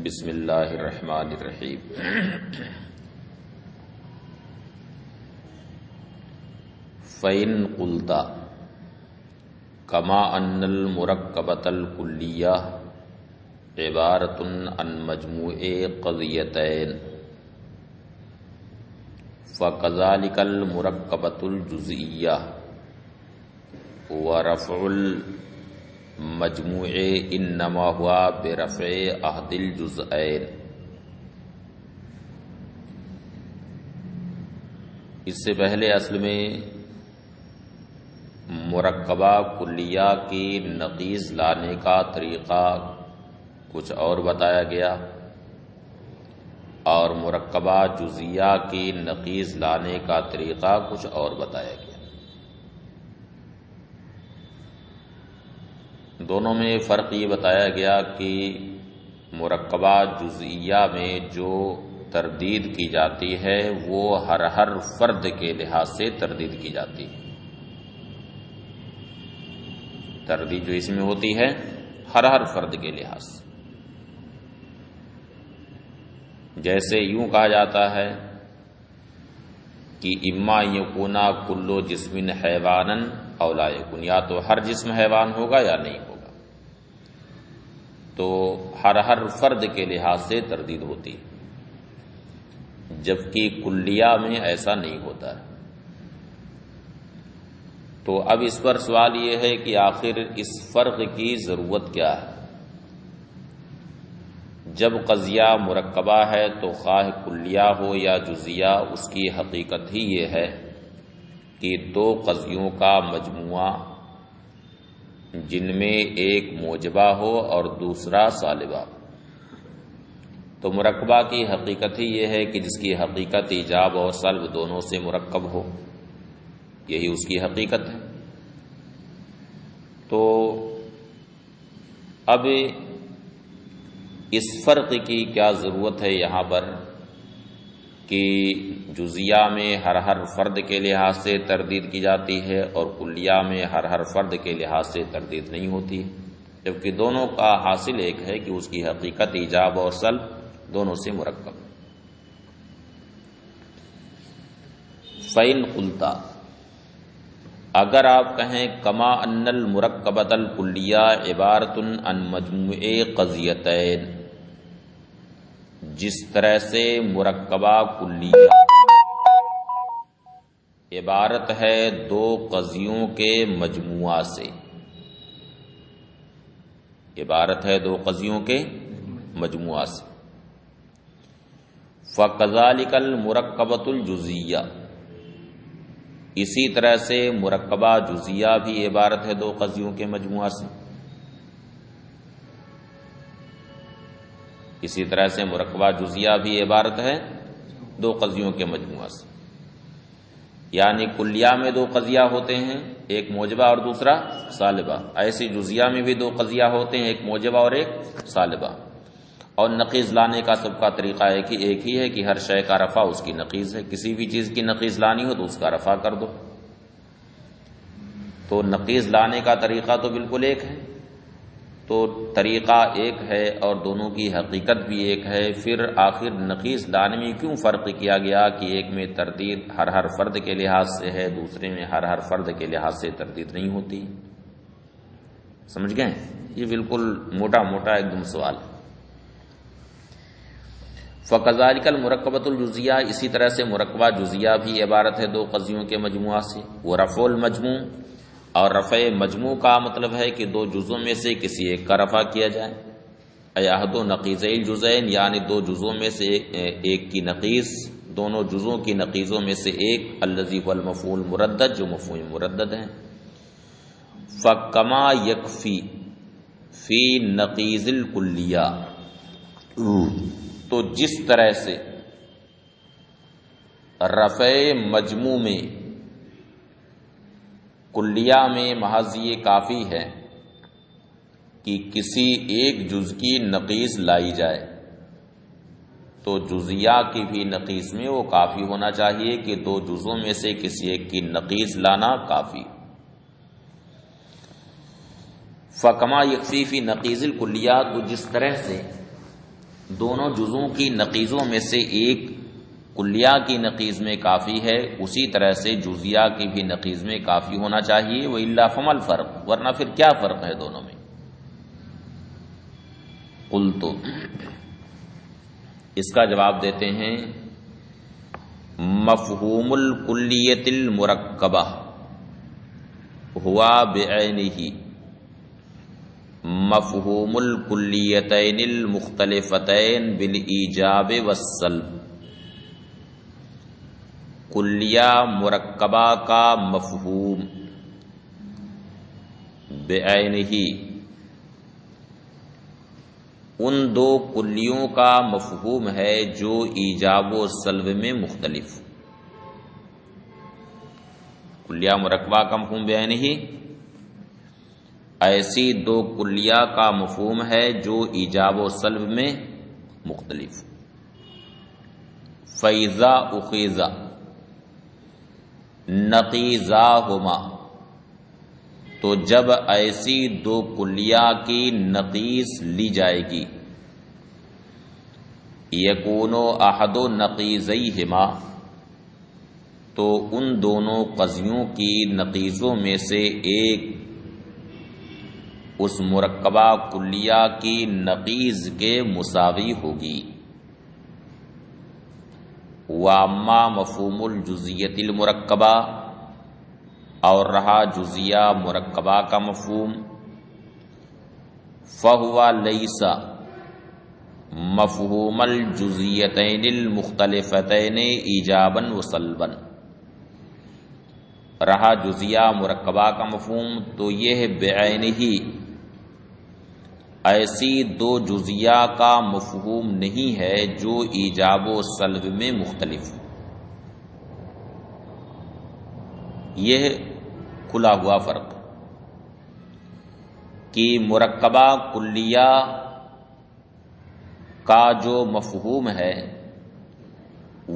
بسم اللہ الرحمن الرحیم۔ فَإِن قُلْتَ كَمَا أَنَّ الْمُرَكَّبَةَ الْكُلِّيَّةَ عِبَارَةٌ عَنْ مَجْمُوعِ قَضِيَّتَيْنِ فَكَذَلِكَ الْمُرَكَّبَةُ الْجُزْئِيَّةُ وَرَفْعُ المجموع انما ہوا برفع احد الجزئین۔ اس سے پہلے اصل میں مرکبہ کلیہ کی نقیض لانے کا طریقہ کچھ اور بتایا گیا، اور مرکبہ جزئیہ کی نقیض لانے کا طریقہ کچھ اور بتایا گیا۔ دونوں میں فرق یہ بتایا گیا کہ مرکبہ جزئیہ میں جو تردید کی جاتی ہے وہ ہر فرد کے لحاظ سے تردید کی جاتی ہے۔ تردید جو اس میں ہوتی ہے ہر فرد کے لحاظ سے، جیسے یوں کہا جاتا ہے کہ اما یکونا کلو جسم حیوانا او لا یکون، یا تو ہر جسم حیوان ہوگا یا نہیں ہوگا، تو ہر فرد کے لحاظ سے تردید ہوتی ہے، جبکہ کلیہ میں ایسا نہیں ہوتا ہے۔ تو اب اس پر سوال یہ ہے کہ آخر اس فرق کی ضرورت کیا ہے؟ جب قضیہ مرکبہ ہے تو خواہ کلیہ ہو یا جزیہ، اس کی حقیقت ہی یہ ہے کہ دو قضیوں کا مجموعہ جن میں ایک موجبہ ہو اور دوسرا سالبہ۔ تو مرکبہ کی حقیقت ہی یہ ہے کہ جس کی حقیقت ایجاب اور سلب دونوں سے مرکب ہو، یہی اس کی حقیقت ہے۔ تو اب اس فرق کی کیا ضرورت ہے یہاں پر کہ جزیہ میں ہر فرد کے لحاظ سے تردید کی جاتی ہے اور کلیہ میں ہر فرد کے لحاظ سے تردید نہیں ہوتی، جبکہ دونوں کا حاصل ایک ہے کہ اس کی حقیقت ایجاب اور سلب دونوں سے مرکب۔ فَإِن قُلْتَ، اگر آپ کہیں کما ان المرکبۃ الکلیہ عبارۃ عن مجموع قضیتین، جس طرح سے مرکبہ کلیہ عبارت ہے دو قضیوں کے مجموعہ سے، عبارت ہے دو قضیوں کے مجموعہ سے، فَكَذَلِكَ الْمُرَكَّبَةُ الْجُزْئِيَّةُ، اسی طرح سے مرکبہ جزیہ بھی عبارت ہے دو قضیوں کے مجموعہ سے، اسی طرح سے مرکبہ جزیہ بھی عبارت ہے دو قضیوں کے مجموعہ سے، یعنی کلیہ میں دو قضیہ ہوتے ہیں، ایک موجبہ اور دوسرا سالبہ، ایسے جزیہ میں بھی دو قضیہ ہوتے ہیں، ایک موجبہ اور ایک سالبہ، اور نقیض لانے کا سب کا طریقہ ایک ہی ہے کہ ہر شے کا رفع اس کی نقیض ہے، کسی بھی چیز کی نقیض لانی ہو تو اس کا رفع کر دو۔ تو نقیض لانے کا طریقہ تو بالکل ایک ہے، تو طریقہ ایک ہے اور دونوں کی حقیقت بھی ایک ہے، پھر آخر نقیض لانے میں کیوں فرق کیا گیا کہ ایک میں تردید ہر فرد کے لحاظ سے ہے، دوسرے میں ہر فرد کے لحاظ سے تردید نہیں ہوتی؟ سمجھ گئے؟ یہ بالکل موٹا ایک دم سوال ہے۔ فَكَذَلِكَ الْمُرَكَّبَةُ الْجُزْئِيَّةُ، اسی طرح سے مرکبہ جزیہ بھی عبارت ہے دو قضیوں کے مجموعہ سے، وَرَفْعُ الْمَجْمُوع، اور رفع مجموع کا مطلب ہے کہ دو جزوں میں سے کسی ایک کا رفع کیا جائے، احد نقیضی الجزئین، یعنی دو جزوں میں سے ایک کی نقیض، دونوں جزوں کی نقیضوں میں سے ایک، الذی هو المفعول مردد، جو مفعول مردد ہیں، فَكَمَا يَكْفِي فِي نَقِیضِ الْکُلِّیَّةِ، تو جس طرح سے رفع مجموع میں کلیہ میں محض یہ کافی ہے کہ کسی ایک جز کی نقیض لائی جائے، تو جزیہ کی بھی نقیض میں وہ کافی ہونا چاہیے کہ دو جزوں میں سے کسی ایک کی نقیض لانا کافی۔ فَكَمَا يَكْفِي فِي نَقِیضِ الْکُلِّیَّةِ، تو جس طرح سے دونوں جزوں کی نقیضوں میں سے ایک کلیہ کی نقیض میں کافی ہے، اسی طرح سے جزیہ کی بھی نقیض میں کافی ہونا چاہیے، وَإِلَّا فَمَا الْفَرْقُ، ورنہ پھر کیا فرق ہے دونوں میں؟ قلت، اس کا جواب دیتے ہیں مفہوم الکلیۃ المرکبہ ہوا بعینہ مفہوم الکلیتین المختلفتین بالایجاب والسلب، کلیہ مرکبہ کا مفہوم بعینہ ان دو کلیوں کا مفہوم ہے جو ایجاب و سلب میں مختلف۔ کلیہ مرکبہ کا مفہوم بعینہ ایسی دو کلیہ کا مفہوم ہے جو ایجاب و سلب میں مختلف۔ فَإِذَا أُخِذَ نقیضاہما، تو جب ایسی دو کلیہ کی نقیض لی جائے گی، یکون احد نقیضیہما، تو ان دونوں قضیوں کی نقیضوں میں سے ایک اس مرکبہ کلیہ کی نقیض کے مساوی ہوگی۔ واما مفہوم الجزیۃ المرکبہ، اور رہا جزیہ مرکبہ کا مفہوم، فہو لیس مفہوم الجزیتین المختلفتین ایجابا و سلبا، رہا جزیہ مرکبہ کا مفہوم تو یہ بعینہ ایسی دو جزیہ کا مفہوم نہیں ہے جو ایجاب و سلب میں مختلف۔ یہ کھلا ہوا فرق کہ مرکبہ کلیہ کا جو مفہوم ہے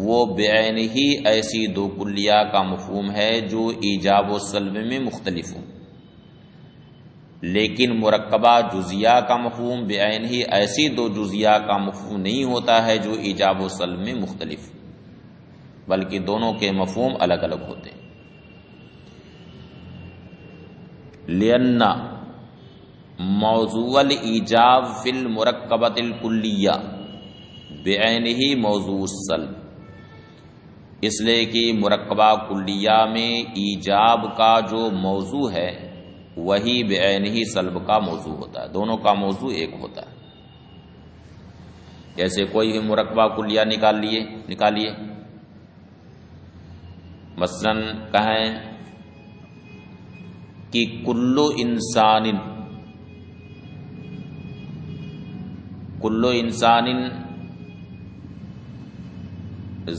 وہ بعینہ ہی ایسی دو کلیہ کا مفہوم ہے جو ایجاب و سلب میں مختلف ہو، لیکن مرکبہ جزیہ کا مفہوم بعینہ ہی ایسی دو جزیہ کا مفہوم نہیں ہوتا ہے جو ایجاب و سلب میں مختلف، بلکہ دونوں کے مفہوم الگ الگ ہوتے ہیں۔ لأن موضوع الایجاب فی المرکبۃ الکلیہ بعینہ موضوع السلب، اس لیے کہ مرکبہ کلیہ میں ایجاب کا جو موضوع ہے وہی بعینہ سلب کا موضوع ہوتا ہے، دونوں کا موضوع ایک ہوتا ہے۔ جیسے کوئی بھی مرکبہ کلیہ نکالیے، مثلا کہیں کہ کل انسان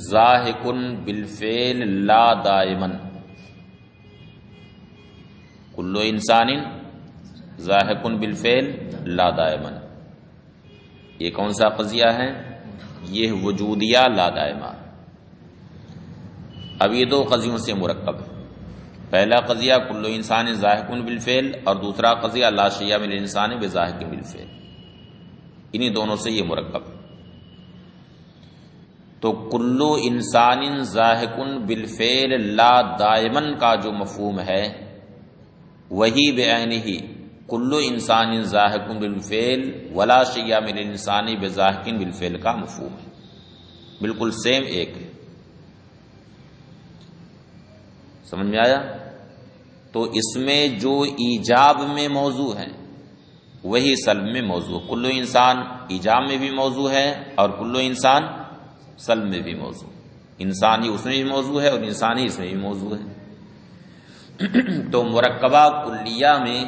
ضاحک بالفعل لا دائما، کل انسان ضاحک بالفعل لا دائما، یہ کون سا قضیہ ہے؟ یہ وجودیہ لا دائمہ۔ اب یہ دو قضیوں سے مرکب ہے، پہلا قضیہ کل انسان ضاحک بالفعل، اور دوسرا قضیہ لا شیء من الانسان بضاحک بالفعل، انہی دونوں سے یہ مرکب ہے۔ تو کل انسان ضاحک بالفعل لا دائمن کا جو مفہوم ہے وہی بعینہ کل انسان ضاحک بالفعل ولا شیء من الانسان بضاحک بالفعل کا مفہوم ہے، بالکل سیم ایک ہے۔ سمجھ میں آیا؟ تو اس میں جو ایجاب میں موضوع ہے وہی سلب میں موضوع، کل انسان ایجاب میں بھی موضوع ہے اور کل انسان سلب میں بھی موضوع، انسان ہی اس میں بھی موضوع ہے اور انسان ہی اس میں بھی موضوع ہے۔ تو مرکبہ کلیہ میں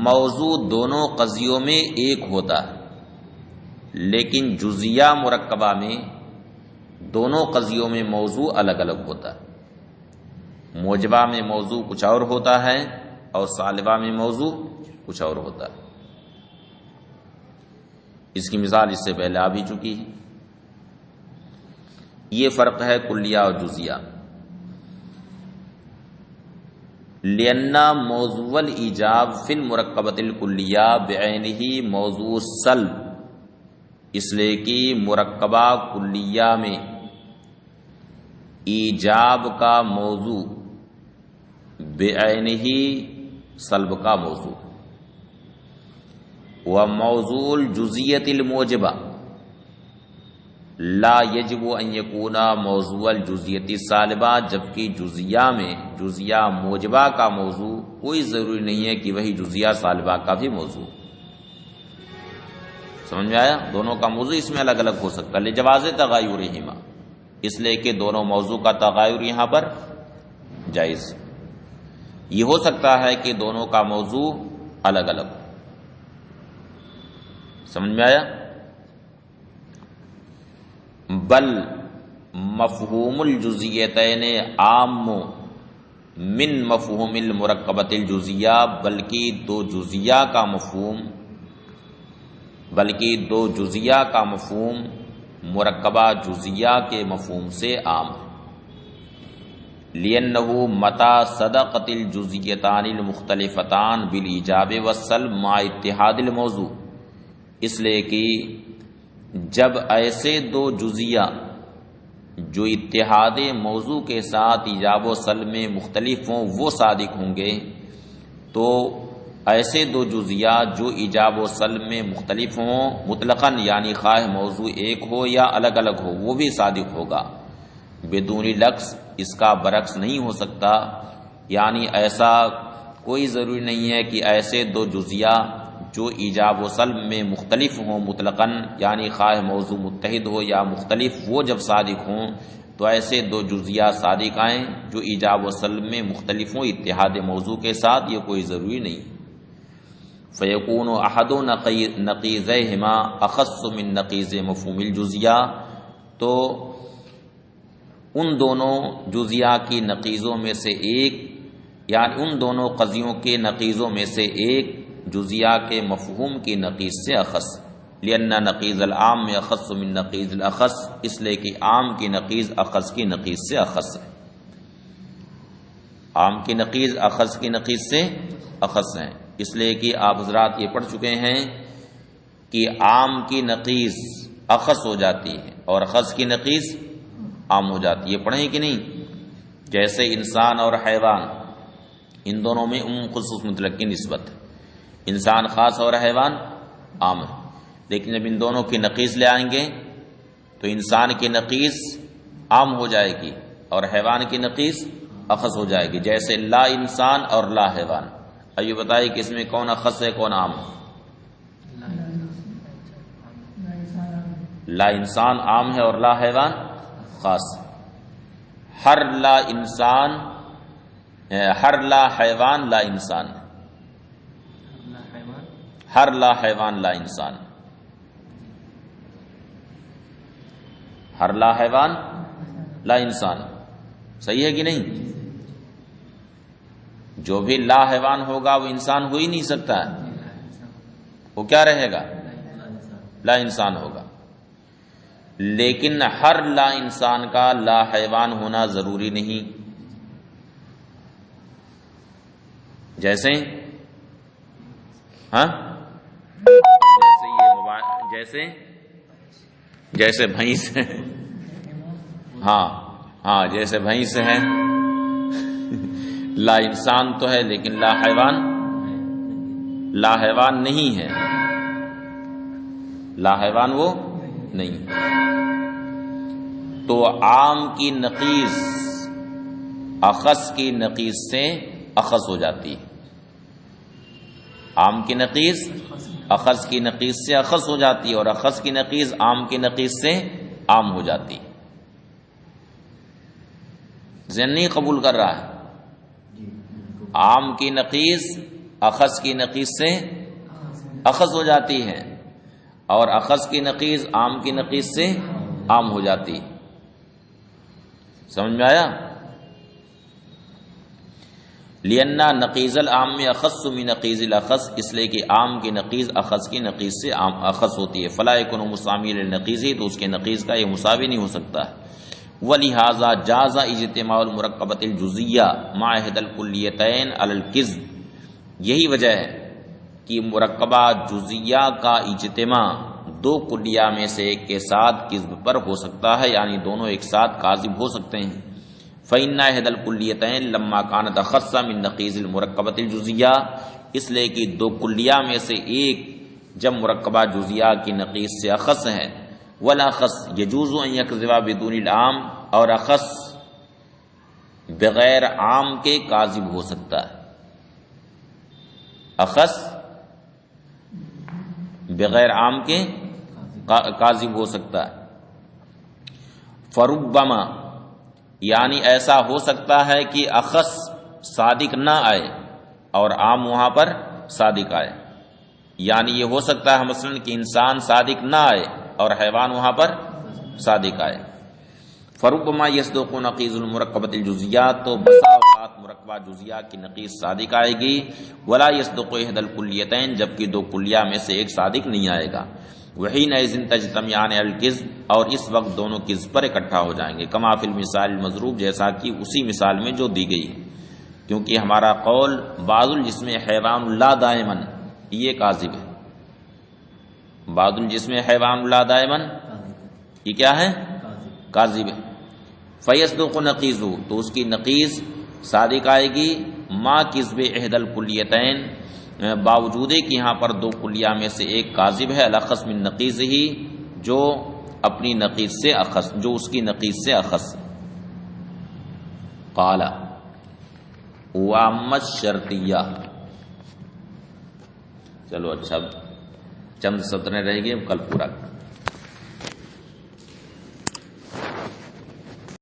موضوع دونوں قضیوں میں ایک ہوتا ہے، لیکن جزیہ مرکبہ میں دونوں قضیوں میں موضوع الگ الگ ہوتا ہے۔ موجبہ میں موضوع کچھ اور ہوتا ہے اور سالبہ میں موضوع کچھ اور ہوتا ہے۔ اس کی مثال اس سے پہلے آ بھی چکی ہے۔ یہ فرق ہے کلیہ اور جزیہ۔ لأن موضوع الایجاب فی المرکبۃ الکلیہ بعینہ موضوع السلب، اس لیے کہ مرکبہ کلیہ میں ایجاب کا موضوع بعینہ سلب کا موضوع وموضوع الجزیۃ الموجبہ لا یجب ان یکون موضوع الجزیۃ السالبہ، جبکہ جزیہ میں جزیہ موجبہ کا موضوع کوئی ضروری نہیں ہے کہ وہی جزیہ سالبہ کا بھی موضوع۔ سمجھ میں آیا؟ دونوں کا موضوع اس میں الگ الگ ہو سکتا ہے لجواز تغایرہما، اس لیے کہ دونوں موضوع کا تغایر یہاں پر جائز۔ یہ ہو سکتا ہے کہ دونوں کا موضوع الگ الگ۔ سمجھ میں آیا؟ بل مفہوم الجزیتین عام من مفہوم المرکبۃ الجزیہ، بلکہ دو جزیہ کا مفہوم مرکبہ جزیہ کے مفہوم سے عام ہے۔ لِأَنَّهُ مَتَى صَدَقَتِ الْجُزْئِيَّتَانِ الْمُخْتَلِفَتَانِ بِالْإِيجَابِ وَالسَّلْبِ مَعَ اتِّحَادِ الْمَوْضُوعِ، اس لیے کہ جب ایسے دو جزیہ جو اتحاد موضوع کے ساتھ ایجاب و سلب میں مختلف ہوں وہ صادق ہوں گے، تو ایسے دو جزیہ جو ایجاب و سلب میں مختلف ہوں مطلقاً، یعنی خواہ موضوع ایک ہو یا الگ الگ ہو، وہ بھی صادق ہوگا بدون لفظ۔ اس کا برعکس نہیں ہو سکتا، یعنی ایسا کوئی ضروری نہیں ہے کہ ایسے دو جزیہ جو ایجاب و سلب میں مختلف ہوں مطلقاً، یعنی خواہ موضوع متحد ہو یا مختلف، وہ جب صادق ہوں تو ایسے دو جزیہ صادق آئیں جو ایجاب و سلب میں مختلف ہوں اتحاد موضوع کے ساتھ، یہ کوئی ضروری نہیں۔ فَيَكُونُ أَحَدُ نَقِيضَيْهِمَا أَخَصُّ مِن نَقِيضِ مَفْهُومِ الْجُزْئِیَّہ، تو ان دونوں جزیہ کی نقیضوں میں سے ایک، یعنی ان دونوں قضیوں کے نقیضوں میں سے ایک جزیہ کے مفہوم کی نقیض سے اخص، لِأَنَّ نَقِيضَ الْعَامِّ أَخَصُّ مِن نَقِيضِ الْأَخَصِّ، اس لیے کہ عام کی نقیض اخص کی نقیض سے اخص ہے۔ عام کی نقیض اخص کی نقیض سے اخص ہیں، اس لیے کہ آپ حضرات یہ پڑھ چکے ہیں کہ عام کی نقیض اخص ہو جاتی ہے اور اخص کی نقیض عام ہو جاتی ہے، پڑھیں کہ نہیں؟ جیسے انسان اور حیوان، ان دونوں میں عموم خصوص مطلق کی نسبت ہے، انسان خاص اور حیوان عام ہے، لیکن جب ان دونوں کی نقیض لے آئیں گے تو انسان کی نقیض عام ہو جائے گی اور حیوان کی نقیض اخص ہو جائے گی، جیسے لا انسان اور لا حیوان۔ اب یہ بتائیے کہ اس میں کون اخص ہے کون عام ہے؟ لا انسان عام ہے اور لا حیوان خاص۔ ہر لا حیوان لا انسان، ہر لا حیوان لا انسان، ہر لا حیوان لا انسان، صحیح ہے کہ نہیں؟ جو بھی لا حیوان ہوگا وہ انسان ہو ہی نہیں سکتا ہے، وہ کیا رہے گا؟ لا انسان ہوگا۔ لیکن ہر لا انسان کا لا حیوان ہونا ضروری نہیں، جیسے جیسے بھینس ہے، ہاں جیسے بھینس ہے، لا انسان تو ہے لیکن لا حیوان نہیں ہے، لا حیوان وہ نہیں۔ تو عام کی نقیض اخص کی نقیض سے اخص ہو جاتی ہے، عام کی نقیض اخص کی نقیض سے اخص ہو جاتی ہے اور اخص کی نقیض عام کی نقیض سے عام ہو جاتی ہے۔ ذہن نہیں قبول کر رہا ہے؟ عام کی نقیض اخص کی نقیض سے اخص ہو جاتی ہے اور اخص کی نقیض عام کی نقیض سے عام ہو جاتی ہے۔ سمجھ میں آیا؟ لِأَنَّ نَقِيضَ الْعَامِّ أَخَصُّ مِن نَقِيضِ الْأَخَصِّ، اس لیے کہ عام کی نقیض اخص کی نقیض سے اخص ہوتی ہے، فَلَا يَكُونُ مُسَاوِيًا لِلنَّقِيضِ، تو اس کے نقیض کا یہ مساوی نہیں ہو سکتا ہے۔ وَلِهَذَا جَازَ اجْتِمَاعُ الْمُرَكَّبَةِ الْجُزْئِيَّةِ مَعَ إِحْدَى الْكُلِّيَّتَيْنِ عَلَى الْكِذْبِ، یہی وجہ ہے کہ مرکبہ جزیہ کا اجتماع دو کلیہ میں سے ایک کے ساتھ کذب پر ہو سکتا ہے، یعنی دونوں ایک ساتھ کاذب ہو سکتے ہیں۔ فإن إحدى الكليتين لما كانت أخص من نقيض المركبة الجزية، اس لیے کہ دو کلیہ میں سے ایک جب مرکبہ جزیہ کی نقیض سے اخص ہے، والاخص يجوز ان يكذب بدون العام، اور اخص بغیر عام کے کاذب ہو سکتا ہے، اخص بغیر عام کے کاذب ہو سکتا ہے۔ فربما، یعنی ایسا ہو سکتا ہے کہ اخص صادق نہ آئے اور عام وہاں پر صادق آئے، یعنی یہ ہو سکتا ہے مثلا کہ انسان صادق نہ آئے اور حیوان وہاں پر صادق آئے۔ فربما یصدق نقیض المرکبۃ الجزیہ، تو بسا اوقات مرکبہ جزیہ کی نقیض صادق آئے گی، ولا یصدق احدى الکلیتین، جبکہ دو کلیہ میں سے ایک صادق نہیں آئے گا۔ وحینئذ تجتمعان الکذب، اور اس وقت دونوں کذب پر اکٹھا ہو جائیں گے، کما فی المثال المضروب، جیسا کہ اسی مثال میں جو دی گئی ہے، کیونکہ ہمارا قول بعض الجسم حیوان لا دائما یہ کاذب ہے، بعض الجسم حیوان لا دائما یہ کیا ہے؟ کاذب ہے۔ فیصدق نقیض، تو اس کی نقیض صادق آئے گی، ما کذب احدى الکلیتین، باوجود کہ یہاں پر دو کلیہ میں سے ایک کاذب ہے، الاخص من نقیض ہی، جو اپنی نقیض سے اخص، جو اس کی نقیض سے اخص۔ قال واما الشرطیہ، چلو اچھا چند سطریں رہ گئی، کل پورا